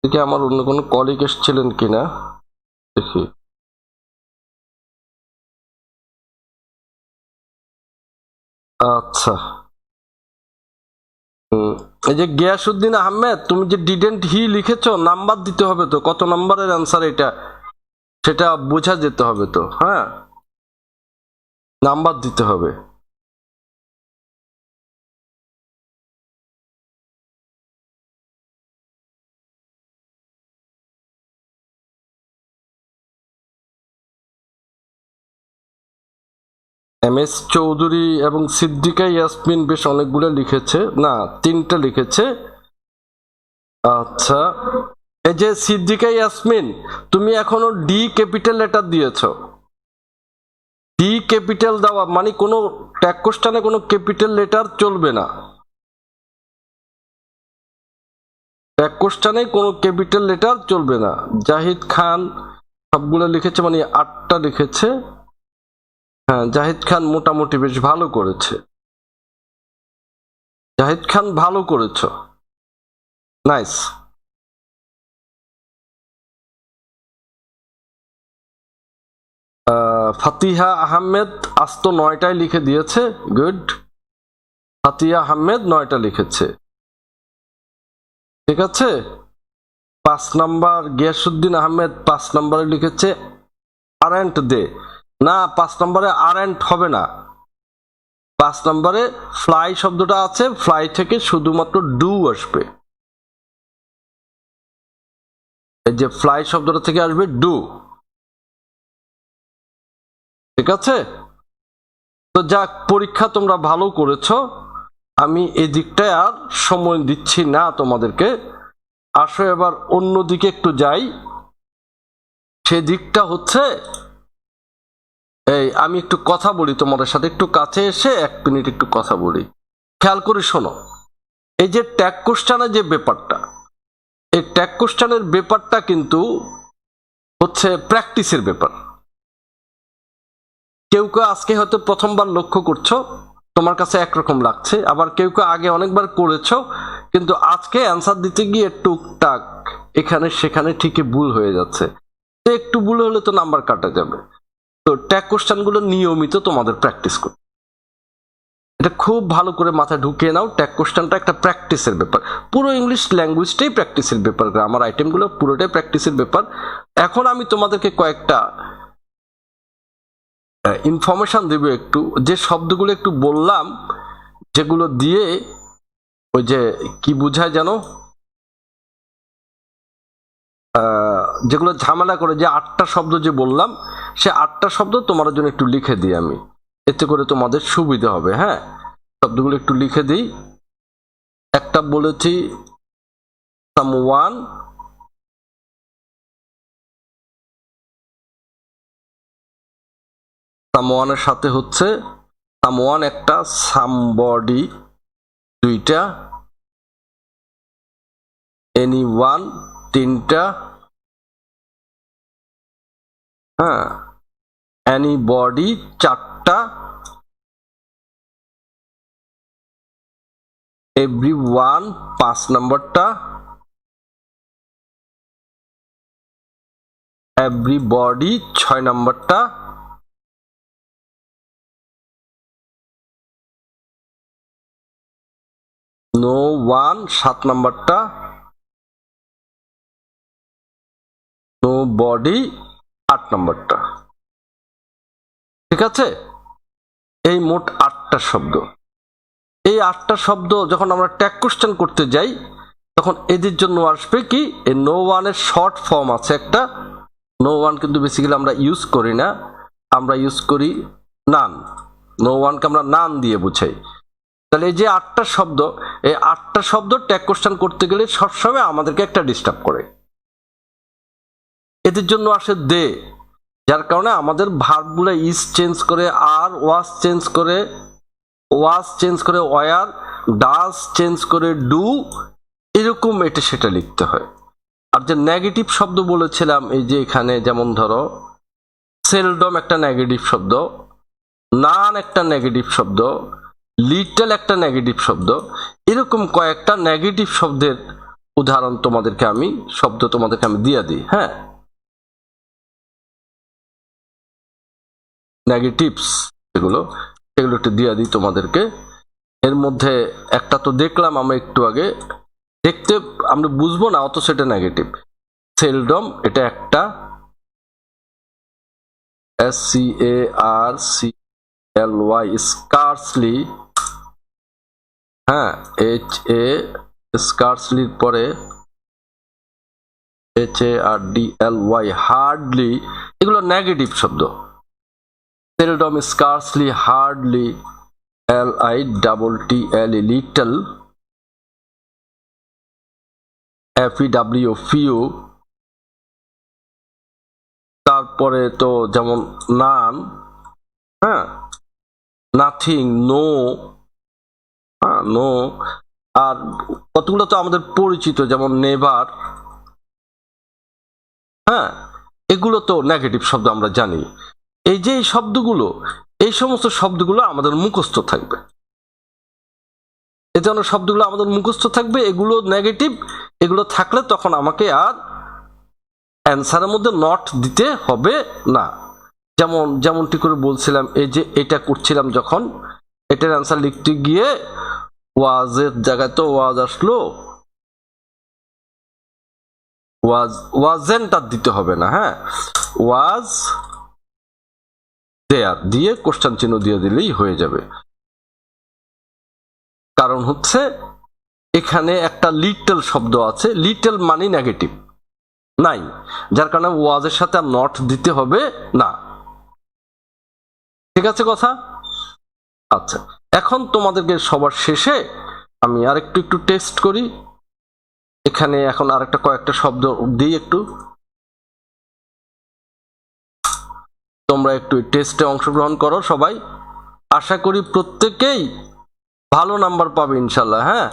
দেখি আমার অন্য কোনো কলিগ এসেছিলেন কিনা, দেখি। আচ্ছা, এই যে গিয়াসউদ্দিন আহমেদ, তুমি যে ডিডেন্ট হি লিখেছো, নাম্বার দিতে হবে তো, কত নাম্বারের অ্যান্সার এটা সেটা বোঝা যেতে হবে তো। হ্যাঁ, নাম্বার দিতে হবে। এম এস চৌধুরী এবং সিদ্দিকা ইয়াসমিন বেশ অনেকগুলো লিখেছে, না 3টা লিখেছে। আচ্ছা, এই যে সিদ্দিকা ইয়াসমিন, তুমি এখনো ডি ক্যাপিটাল লেটার দিয়েছো। ডি ক্যাপিটাল দেওয়া মানে কোনো ট্যাগ কোশ্চেনে কোনো ক্যাপিটাল লেটার চলবে না। ট্যাগ কোশ্চেনে কোনো ক্যাপিটাল লেটার চলবে না। জাহিদ খান সবগুলো লিখেছে, মানে 8টা লিখেছে। হ্যাঁ, জাহিদ খান মোটামুটি বেশ ভালো করেছে। জাহিদ খান ভালো করেছো, নাইস। ফাতিহা আহমেদ আজ তো 9টায় লিখে দিয়েছে, গুড। ফাতিহা আহমেদ 9টা লিখেছে, ঠিক আছে। 5 নাম্বার গিয়াসউদ্দিন আহমেদ 5 নম্বরে লিখেছে আরেন্ট দে, না 5 নম্বরে আরেন্ট হবে না। 5 নম্বরে ফ্লাই শব্দটা আছে, ফ্লাই থেকে শুধুমাত্র ডু আসবে। এই যে ফ্লাই শব্দটা থেকে আসবে ডু, ঠিক আছে। তো যাক, পরীক্ষা তোমরা ভালো করেছো, আমি এই দিকটায় আর সময় দিচ্ছি না তোমাদেরকে। আসো এবার অন্যদিকে একটু যাই। সেদিকটা হচ্ছে এই, আমি একটু কথা বলি তোমাদের সাথে, একটু কাছে এসে 1 মিনিট একটু কথা বলি। খেয়াল করে শোনো, এই যে ট্যাগ কোশ্চেনের যে ব্যাপারটা, এই ট্যাগ কোশ্চেনের ব্যাপারটা কিন্তু হচ্ছে প্র্যাকটিসের ব্যাপার। কেউ কেউ আজকে হয়তো প্রথমবার লক্ষ্য করছো, তোমার কাছে একরকম লাগছে, আবার কেউ কেউ আগে অনেকবার করেছো, কিন্তু আজকে অ্যান্সার দিতে গিয়ে টুকটাক এখানে সেখানে ঠিকই ভুল হয়ে যাচ্ছে। তো একটু ভুল হলে তো নাম্বার কাটা যাবে। তো ট্যাগ কোশ্চেনগুলো নিয়মিত তোমাদের প্র্যাকটিস করো, এটা খুব ভালো করে মাথায় ঢুকিয়ে নাও। ট্যাগ কোশ্চেনটা একটা প্র্যাকটিসের ব্যাপার, পুরো ইংলিশ ল্যাঙ্গুয়েজটাই প্র্যাকটিসের ব্যাপার, গ্রামার আইটেমগুলো পুরোটাই প্র্যাকটিসের ব্যাপার। এখন আমি তোমাদেরকে কয়েকটা ইনফরমেশন দেব, একটু যে শব্দগুলো একটু বললাম, যেগুলো দিয়ে ওই যে কি বুঝায় যেন, যেগুলো ঝামেলা করে, যে 8টা শব্দ যে বললাম, সে 8টা শব্দ তোমার জন্য একটু লিখে দিই আমি, এতে করে তোমাদের সুবিধা হবে। হ্যাঁ, শব্দগুলো একটু লিখে দিই। একটা বলেছি সামওয়ান, সামওয়ানের সাথে হচ্ছে সামওয়ান একটা, সামবডি 2টা, এনিওয়ান 3টা, হ্যাঁ, এনিবডি 4টা, এভরিওয়ান 5 নম্বরটা, এভরিবডি 6 নম্বরটা, নো ওয়ান 7 নম্বরটা, নো বডি 8 নম্বরটা, ঠিক আছে। এই মোট 8টা শব্দ। এই 8টা শব্দ যখন আমরা ট্যাগ কোশ্চেন করতে যাই তখন এদের জন্য আসবে কি এই নো ওয়ানের শর্ট ফর্ম আছে একটা। নো ওয়ান কিন্তু বেসিক্যালি আমরা ইউজ করি না, আমরা ইউজ করি নান। নো ওয়ানকে আমরা নান দিয়ে বুঝাই। তাহলে এই যে 8টা শব্দ, এই 8টা শব্দ ট্যাগ কোশ্চেন করতে গেলে সবসময় আমাদেরকে একটা ডিস্টার্ব করে। এদের জন্য আসে দে, যার কারণে আমাদের ভার্বগুলো ইজ চেঞ্জ করে, আর ওয়াজ চেঞ্জ করে, ওয়াজ চেঞ্জ করে ওয়ার, ডাজ চেঞ্জ করে ডু, এরকম এটা সেটা লিখতে হয়। আর যে নেগেটিভ শব্দ বলেছিলাম, এই যে এখানে যেমন ধরো সেলডম একটা নেগেটিভ শব্দ, নান একটা নেগেটিভ শব্দ, লিটল একটা নেগেটিভ শব্দ, এরকম কয়েকটা নেগেটিভ শব্দের উদাহরণ তোমাদেরকে আমি দিয়ে দিই। হ্যাঁ, নেগেটিভস এগুলো একটু দিয়ে দিই তোমাদেরকে। এর মধ্যে একটা তো দেখলাম আমরা একটু আগে, দেখতে আমরা বুঝবো না অত সেটা নেগেটিভ। সেলডম এটা একটা, SCARCLY, স্কার্সলি, হ্যাঁ, HA স্কার্সলির পরে HARDLY, হার্ডলি, এগুলো নেগেটিভ শব্দ। Seldom, scarcely, hardly, LITTLE, little, FEW, few, তারপরে তো যেমন নান, হ্যাঁ, নাথিং, নো, হ্যাঁ, নো। আর কতগুলো তো আমাদের পরিচিত যেমন নেভার, হ্যাঁ, এগুলো তো নেগেটিভ শব্দ আমরা জানি। এই যে এই শব্দগুলো, এই সমস্ত শব্দগুলো আমাদের মুখস্থ থাকবে। এই ধরনের শব্দগুলো আমাদের মুখস্থ থাকবে, এগুলো নেগেটিভ, এগুলো থাকলে তখন আমাকে আর অ্যান্সারের মধ্যে নট দিতে হবে না। যেমনটি করে বলছিলাম, এই যে এটা করছিলাম যখন, এটার অ্যান্সার লিখতে গিয়ে ওয়াজের জায়গায় তো ওয়াজ আসলো, ওয়াজেন্ট আর দিতে হবে না, হ্যাঁ, ওয়াজ দেয়ার দিয়ে কোশ্চেন চিহ্ন দিয়ে দিলেই হয়ে যাবে। কারণ হচ্ছে এখানে একটা লিটল শব্দ আছে, লিটল মানে নেগেটিভ নাই, যার কারণে ওয়াজের সাথে আর নট দিতে হবে না। ঠিক আছে কথা? আচ্ছা, এখন তোমাদেরকে সবার শেষে আমি আর একটু টেস্ট করি। এখানে এখন আরেকটা কয়েকটা শব্দ দিই একটু, তোমরা একটু টেস্টে অংশগ্রহণ করো সবাই। আশা করি প্রত্যেকেই ভালো নাম্বার পাবে ইনশাল্লাহ। হ্যাঁ,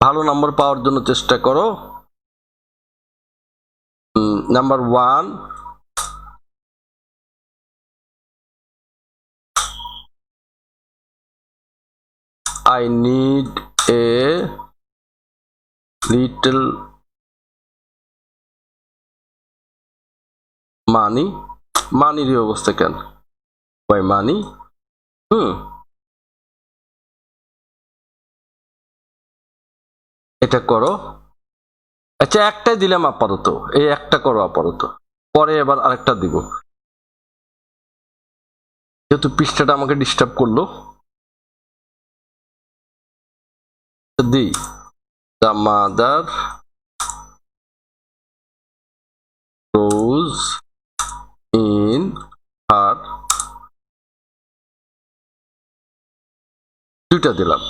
ভালো নাম্বার পাওয়ার জন্য চেষ্টা করো। Number 1, I need a little money. মানির অবস্থা কেন? Why money? এটা করো। আচ্ছা, একটাই দিলাম আপাতত, এই একটা করো আপাতত, পরে এবার আরেকটা দিব, যেহেতু পৃষ্ঠাটা আমাকে ডিস্টার্ব করলো। দি the mother goes in her, দুইটা দিলাম।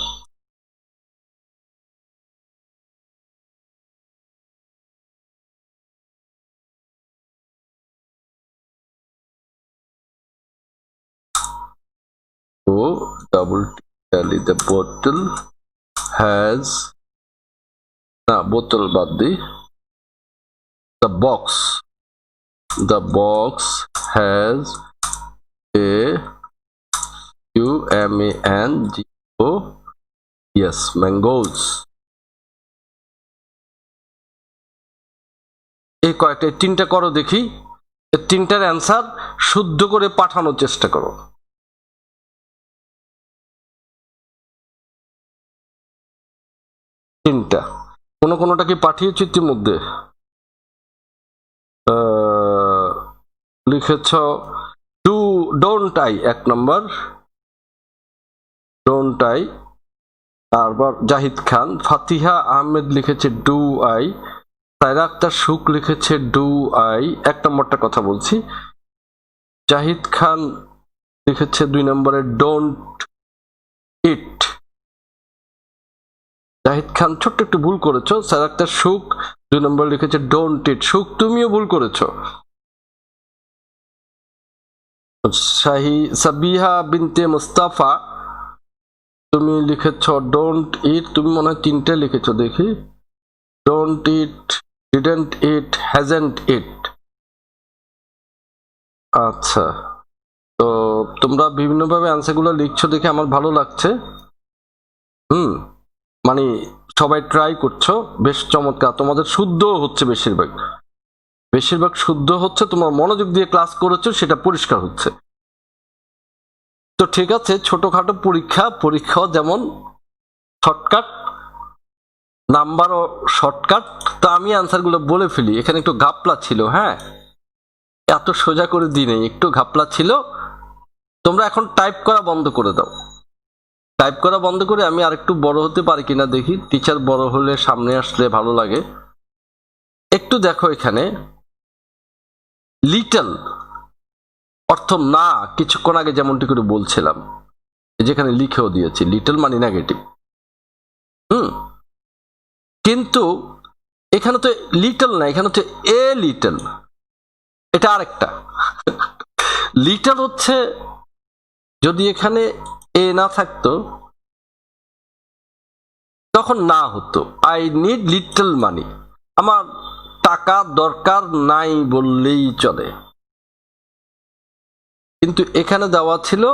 double tally, the bottle has, না বোতল বাদ দি, the box has a mango, yes, mangoes. এই কয়েকটা তিনটা করো দেখি, এই তিনটার অ্যান্সার শুদ্ধ করে পাঠানোর চেষ্টা করো। তিনটা কোনোটা কি পাঠিয়েছি ইতিমধ্যে? লিখেছ ডোন্ট আই 1 নম্বর, ডোন্ট আই। তারপর জাহিদ খান। ফাতিহা আহমেদ লিখেছে ডু আই। সায়রা আক্তার সুখ লিখেছে ডু আই। 1 নম্বরটা কথা বলছি। জাহিদ খান লিখেছে 2 নম্বরে ডোন্ট ইট। জাহিদ খান ছোট্ট একটু ভুল করেছো। সায়রা আক্তার সুখ 2 নম্বর লিখেছে ডোন্ট ইট। সুখ তুমিও ভুল করেছো। সাবিহা বিনতে মুস্তাফা তুমি লিখেছো ডোন্ট ইট। তুমি মনে হয় 3টে লিখেছো, দেখি। Don't it, didn't it, hasn't it. আচ্ছা, তো তোমরা বিভিন্নভাবে অ্যান্সারগুলো লিখছো দেখে আমার ভালো লাগছে। মানে সবাই ট্রাই করছো, বেশ চমৎকার। তোমাদের শুদ্ধ হচ্ছে, বেশিরভাগ শুদ্ধ হচ্ছে। তোমরা মনোযোগ দিয়ে ক্লাস করেছো, সেটা পরিষ্কার হচ্ছে। তো ঠিক আছে, ছোটখাটো পরীক্ষাও যেমন শর্টকাট, নাম্বারও শর্টকাট। তো আমি অ্যান্সারগুলো বলে ফেলি। এখানে একটু ঘাপলা ছিল, হ্যাঁ, এত সোজা করে দিই নেই, একটু ঘাপলা ছিল। তোমরা এখন টাইপ করা বন্ধ করে দাও। টাইপ করা বন্ধ করে আমি আরেকটু বড় হতে পারি কিনা দেখি। টিচার বড় হলে সামনে আসলে ভালো লাগে। একটু দেখো, এখানে লিটল অর্থ না, কিছুক্ষণ আগে যেমনটি করে বলছিলাম, যেখানে লিখেও দিয়েছি লিটল মানে নেগেটিভ। কিন্তু এখানে তো লিটল না, এখানে হচ্ছে এ লিটল। এটা আরেকটা। লিটল হচ্ছে, যদি এখানে এ না থাকতো তখন না হতো। আই নিড লিটল মানি, আমার টাকা দরকার নাই বললেই চলে। কিন্তু এখানে দেওয়া ছিল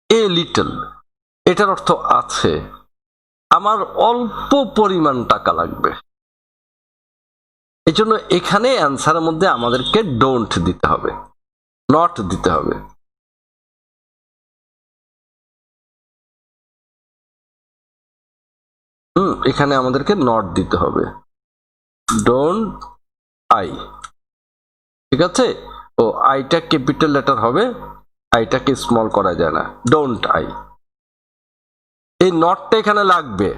এ লিটল, এটার অর্থ আছে, আমার অল্প পরিমাণ টাকা লাগবে। এই জন্য এখানে অ্যান্সারের মধ্যে আমাদেরকে ডোন্ট দিতে হবে, নট দিতে হবে। এখানে আমাদেরকে নট দিতে হবে, ডোন্ট আই। ঠিক আছে, ও আইটা ক্যাপিটাল লেটার হবে, আইটাকে স্মল করা যায় না। ডোন্ট আই, এই নটটা এখানে লাগবে,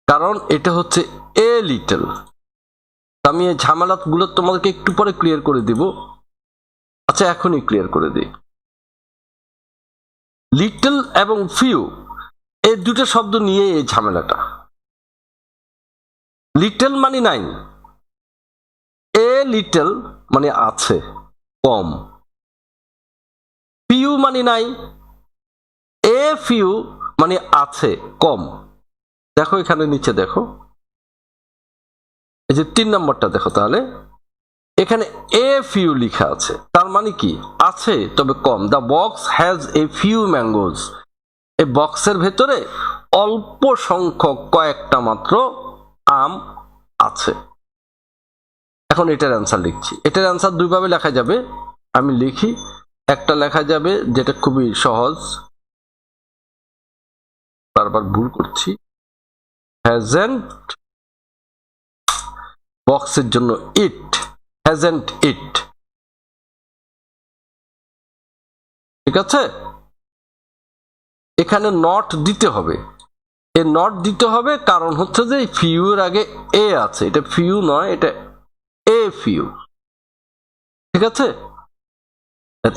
কারণ এটা হচ্ছে এ লিটল। আমি এই ঝামেলাগুলো তোমাদেরকে একটু পরে ক্লিয়ার করে দিব। আচ্ছা, এখনই ক্লিয়ার করে দিই। লিটল এবং ফিউ, এই দুটো শব্দ নিয়ে এই ঝামেলাটা। লিটল মানে নাই, এ লিটল মানে আছে, কম। ফিউ মানে নাই, এ ফিউ মানে আছে, কম। দেখো এখানে নিচে দেখো, এই যে 3 নম্বরটা দেখো, তাহলে এখানে এ ফিউ লেখা আছে, তার মানে কি আছে তবে কম। The box has a few mangoes, এই বক্সের ভেতরে অল্প সংখ্যক কয়েকটা মাত্র আম আছে। এখন এটার অ্যান্সার লিখছি। এটার অ্যান্সার 2 ভাবে লেখা যাবে, আমি লিখি। একটা লেখা যাবে যেটা খুবই সহজ, বারবার ভুল করছি, হ্যাজেন্ট, বক্সের জন্য ইট, হ্যাজেন্ট ইট। ঠিক আছে, এখানে নট দিতে হবে। এ নট দিতে হবে কারণ হচ্ছে যে ফিউ এর আগে এ আছে, এটা ফিউ নয়, এটা এ ফিউ। ঠিক আছে,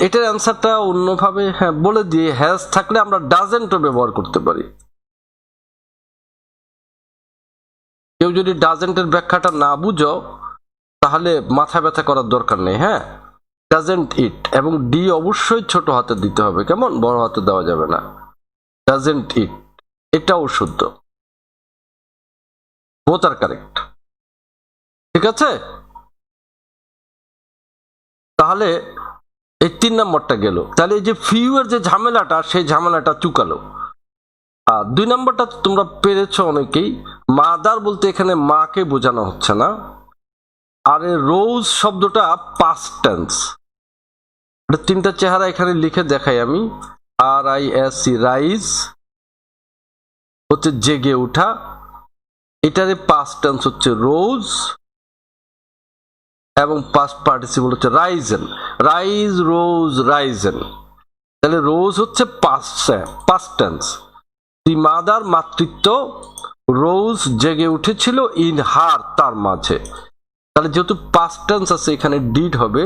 এটার অ্যান্সারটা অন্যভাবে হ্যাঁ বলে দিয়ে, হ্যাজ থাকলে আমরা ডাজেন্টও ব্যবহার করতে পারি। কেউ যদি ডাজেন্টের ব্যাখ্যাটা না বুঝো তাহলে মাথা ব্যথা করার দরকার নেই। হ্যাঁ, ডাজেন্ট ইট, এবং ডি অবশ্যই ছোট হাতে দিতে হবে, কেমন, বড় হাতে দেওয়া যাবে না। ডাজেন্ট ইট, এটাও শুদ্ধ, বোথ আর কারেক্ট। ঠিক আছে, তাহলে এই 3 নম্বরটা গেল। তাহলে এই যে ফিউ এর যে ঝামেলাটা, সেই ঝামেলাটা চুকালো। আর 2 নম্বরটা তোমরা পেরেছ অনেকেই। মাদার বলতে এখানে মাকে বোঝানো হচ্ছে না, আর এই রোজ শব্দটা পাস্ট টেন্স। এটা 3টা চেহারা এখানে লিখে দেখাই আমি। আর আই এস সি, রাইজ হচ্ছে জেগে ওঠা, এটারে পাস্ট টেন্স হচ্ছে রোজ, এবং পাস্ট পার্টিসিপল হচ্ছে রাইজেন। রাইজ, রোজ, রাইজেন। তাহলে রোজ হচ্ছে পাস্ট টেন্স। দি মাদার মাতৃত্ব রোজ জেগে উঠেছিল ইন হার তার মাঝে। তাহলে যেহেতু পাস্ট টেন্স আছে এখানে ডিড হবে,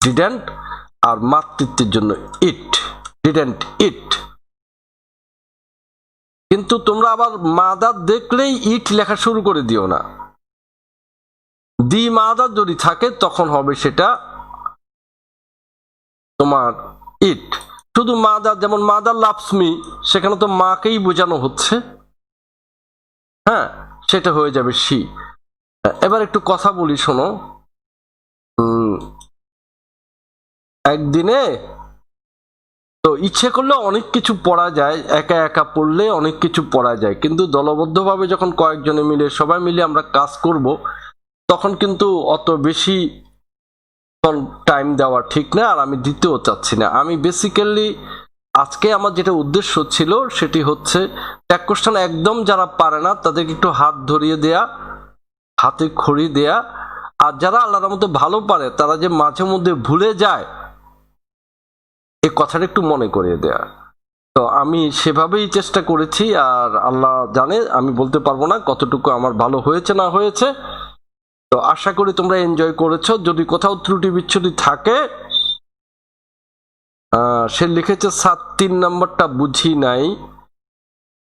ডিডেন্ট, আর মাতৃত্বের জন্য ইট, ডিডেন্ট ইট। কিন্তু তোমরা আবার মাদার দেখলেই ইট লেখা শুরু করে দিও না। দি মাদার যদি থাকে তখন হবে সেটা তোমার ইট। শুধু মাদার, যেমন মাদার লাভস মি, সেখানে তো মাকেই বোঝানো হচ্ছে, হ্যাঁ, সেটা হয়ে যাবে শি। এবার একটু কথা বলি, শোনো। একদিনে তো ইচ্ছে করলে অনেক কিছু পড়া যায়, একা একা পড়লে অনেক কিছু পড়া যায়, কিন্তু দলবদ্ধভাবে যখন কয়েকজনে মিলে সবাই মিলে আমরা কাজ করব তখন কিন্তু অত বেশি টাইম দেওয়া ঠিক না, আর আমি দিতেও চাচ্ছি না। আমি বেসিক্যালি আজকে আমার যেটা উদ্দেশ্য ছিল সেটি হচ্ছে ট্যাগ কোশ্চেন একদম যারা পারে না তাদেরকে একটু হাত ধরিয়ে দেয়া, হাতে খড়ি দেয়া, আর যারা আল্লাহর মতো ভালো পারে তারা যে মাঝে মধ্যে ভুলে যায় এই কথাটা একটু মনে করিয়ে দেয়া। তো আমি সেভাবেই চেষ্টা করেছি, আর আল্লাহ জানে, আমি বলতে পারবো না কতটুকু আমার ভালো হয়েছে না হয়েছে। তো আশা করি তোমরা এনজয় করেছো। যদি কোথাও ত্রুটি বিচ্ছুটি থাকে, সে লিখেছে 3 নম্বরটা বুঝি নাই।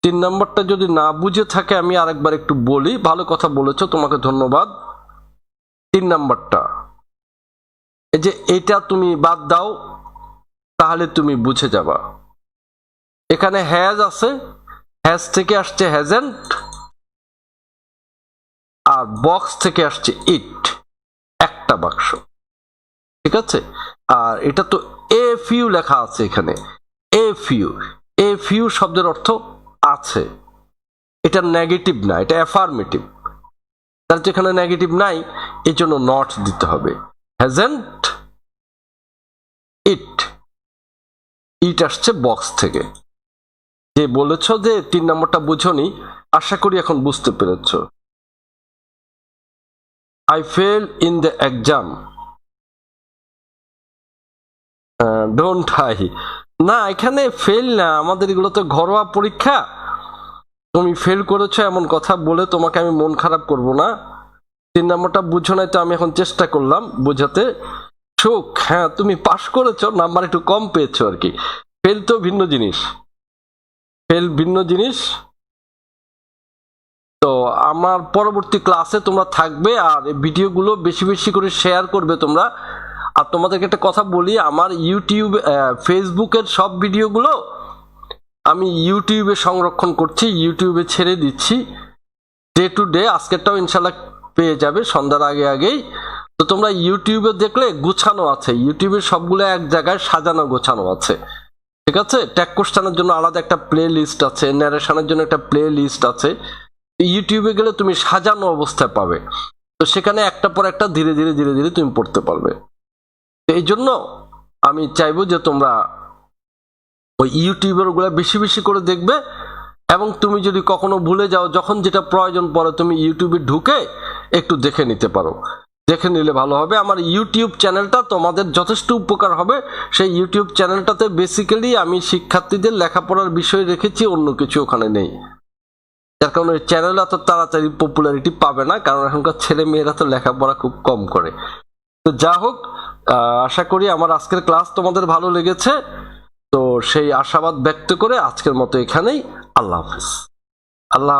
3 নম্বরটা যদি না বুঝে থাকে আমি আরেকবার একটু বলি। ভালো কথা বলেছো, তোমাকে ধন্যবাদ। 3 নম্বরটা, এই যে এটা তুমি বাদ দাও, তাহলে তুমি বুঝে যাবা। এখানে হ্যাজ আছে, হ্যাজ থেকে আসছে হ্যাজেন্ট, আর বক্স থেকে আসছে ইট, একটা বাক্স, ঠিক আছে। আর এটা তো এ ফিউ লেখা আছে এখানে, এ ফিউ, এ ফিউ শব্দের অর্থ আছে, এটা নেগেটিভ না, এটা অ্যাফার্মেটিভ। তার যেখানে নেগেটিভ নাই এই জন্য নট দিতে হবে। হ্যাজেন্ট ইট, ইট আসছে বক্স থেকে। যে বলেছ যে 3 নম্বরটা বুঝোনি, আশা করি এখন বুঝতে পেরেছ। I failed in the exam. Don't I? না, এখানে ফেল না, আমাদের এগুলো তো ঘরোয়া পরীক্ষা। তুমি ফেল করেছো এমন কথা বলে তোমাকে আমি মন খারাপ করব না। 3 নম্বরটা বুঝো নাই তো আমি এখন চেষ্টা করলাম বোঝাতে। সুখ, হ্যাঁ তুমি পাশ করেছো, নাম্বার একটু কম পেয়েছো আর কি। ফেল তো ভিন্ন জিনিস, ফেল ভিন্ন জিনিস। তো আমার পরবর্তী ক্লাসে তোমরা থাকবে, আর এই ভিডিওগুলো বেশি বেশি করে শেয়ার করবে তোমরা। আর তোমাদেরকে একটা কথা বলি, আমার ইউটিউব ফেসবুকের সব ভিডিওগুলো আমি ইউটিউবে সংরক্ষণ করছি, ইউটিউবে ছেড়ে দিচ্ছি ডে টু ডে। আজকেরটাও ইনশাল্লাহ পেয়ে যাবে সন্ধ্যার আগে আগেই। তো তোমরা ইউটিউবে দেখলে গুছানো আছে, ইউটিউবের সবগুলো এক জায়গায় সাজানো গোছানো আছে, ঠিক আছে। ট্যাগ কোশ্চেনের জন্য আলাদা একটা প্লে লিস্ট আছে, ন্যারেশনের জন্য একটা প্লে লিস্ট আছে। ইউটিউবে গেলে তুমি সাজানো অবস্থায় পাবে, তো সেখানে একটা পর একটা ধীরে ধীরে ধীরে ধীরে তুমি পড়তে পারবে। এই জন্য আমি চাইবো যে তোমরা ওই ইউটিউবের গুলো বেশি বেশি করে দেখবে, এবং তুমি যদি কখনো ভুলে যাও, যখন যেটা প্রয়োজন পড়ে তুমি ইউটিউবে ঢুকে একটু দেখে নিতে পারো, দেখে নিলে ভালো হবে। আমার ইউটিউব চ্যানেলটা তোমাদের যথেষ্ট উপকার হবে। সেই ইউটিউব চ্যানেলটাতে বেসিক্যালি আমি শিক্ষার্থীদের লেখাপড়ার বিষয় রেখেছি, অন্য কিছু ওখানে নেই। যার কারণে চ্যানেল এত তাড়াতাড়ি পপুলারিটি পাবে না, কারণ এখনকার ছেলে মেয়েরা তো লেখাপড়া খুব কম করে। তো যা হোক, আশা করি আমার আজকের ক্লাস তোমাদের ভালো লেগেছে। তো সেই আশাবাদ ব্যক্ত করে আজকের মতো এখানেই, আল্লাহ হাফেজ। আল্লাহ